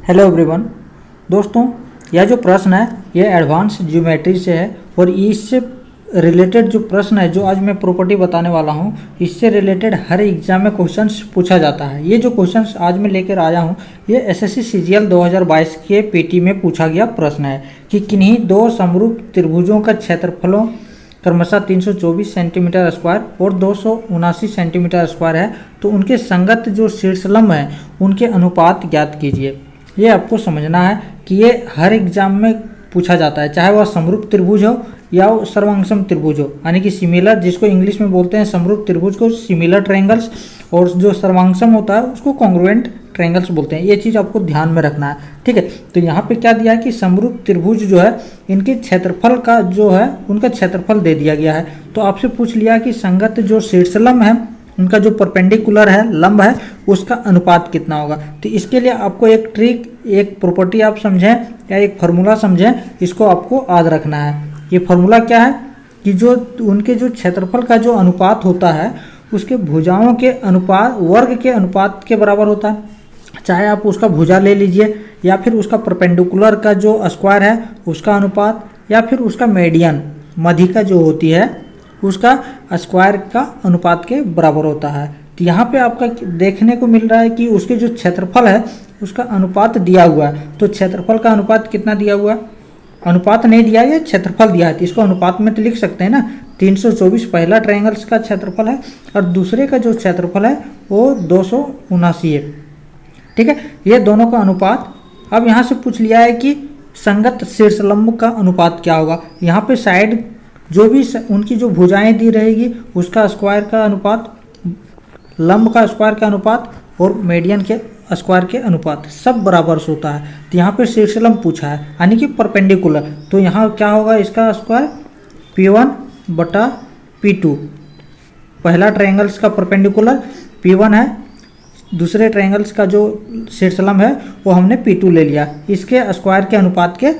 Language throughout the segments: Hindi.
Hello everyone. दोस्तों, यह जो प्रश्न है यह एडवांस ज्योमेट्री से है और इससे रिलेटेड जो प्रश्न है जो आज मैं प्रॉपर्टी बताने वाला हूं, इससे रिलेटेड हर एग्जाम में क्वेश्चंस पूछा जाता है। ये जो क्वेश्चंस आज मैं लेकर आया हूं ये एसएससी सीजीएल 2022 के पीटी में पूछा गया प्रश्न है कि किन्हीं दो समरूप त्रिभुजों का क्षेत्रफलों क्रमशः 324 सेंटीमीटर स्क्वायर और 279 सेंटीमीटर स्क्वायर है, तो उनके संगत जो शीर्षलंब हैं उनके अनुपात ज्ञात कीजिए। ये आपको समझना है कि ये हर एग्जाम में पूछा जाता है, चाहे वह समरूप त्रिभुज हो या वो सर्वांगसम त्रिभुज हो, यानी कि सिमिलर, जिसको इंग्लिश में बोलते हैं समरूप त्रिभुज को सिमिलर ट्रायंगल्स, और जो सर्वांगसम होता है उसको कॉन्ग्रुएंट ट्रायंगल्स बोलते हैं। ये चीज़ आपको ध्यान में रखना है, ठीक है। तो यहाँ पे क्या दिया है कि समरूप त्रिभुज जो है इनके क्षेत्रफल का जो है उनका क्षेत्रफल दे दिया गया है। तो आपसे पूछ लिया कि संगत जो शीर्षलंब है उनका जो परपेंडिकुलर है लंब है उसका अनुपात कितना होगा। तो इसके लिए आपको एक ट्रिक, एक प्रॉपर्टी आप समझें या एक फार्मूला समझें, इसको आपको याद रखना है। ये फार्मूला क्या है कि जो उनके जो क्षेत्रफल का जो अनुपात होता है उसके भुजाओं के अनुपात वर्ग के अनुपात के बराबर होता है। चाहे आप उसका भुजा ले लीजिए या फिर उसका परपेंडिकुलर का जो स्क्वायर है उसका अनुपात, या फिर उसका मीडियन मध्यिका जो होती है उसका स्क्वायर का अनुपात के बराबर होता है। तो यहाँ पे आपका देखने को मिल रहा है कि उसके जो क्षेत्रफल है उसका अनुपात दिया हुआ है। तो क्षेत्रफल का अनुपात कितना दिया हुआ है? अनुपात नहीं दिया है, क्षेत्रफल दिया है, तो इसको अनुपात में तो लिख सकते हैं ना। 324 पहला ट्रायंगल्स का क्षेत्रफल है और दूसरे का जो क्षेत्रफल है वो 279 है, ठीक है। ये दोनों का अनुपात। अब यहाँ से पूछ लिया है कि संगत शीर्षलंब का अनुपात क्या होगा। यहाँ पे साइड जो भी उनकी जो भुजाएं दी रहेगी उसका स्क्वायर का अनुपात, लंब का स्क्वायर का अनुपात और मीडियन के स्क्वायर के अनुपात सब बराबर से होता है। तो यहाँ पे शीर्षलंब पूछा है यानी कि परपेंडिकुलर, तो यहाँ क्या होगा इसका स्क्वायर P1 बटा P2। पहला ट्रायंगल्स का परपेंडिकुलर P1 है, दूसरे ट्रायंगल्स का जो शीर्षलंब है वो हमने P2 ले लिया, इसके स्क्वायर के अनुपात के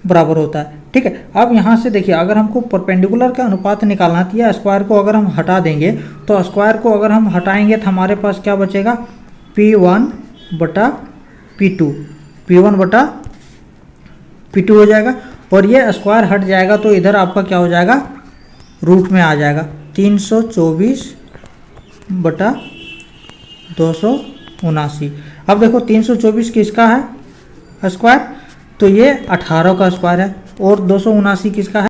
बराबर होता है, ठीक है। अब यहाँ से देखिए, अगर हमको परपेंडिकुलर का अनुपात निकालना है तो यह स्क्वायर को अगर हम हटा देंगे तो स्क्वायर को अगर हम हटाएंगे तो हमारे पास क्या बचेगा? P1 बटा P2, P1 बटा P2 हो जाएगा, और ये स्क्वायर हट जाएगा तो इधर आपका क्या हो जाएगा? रूट में आ जाएगा 324 बटा 279। अब देखो 324 किसका है स्क्वायर? तो ये 18 का स्क्वायर है, और 279 किसका है?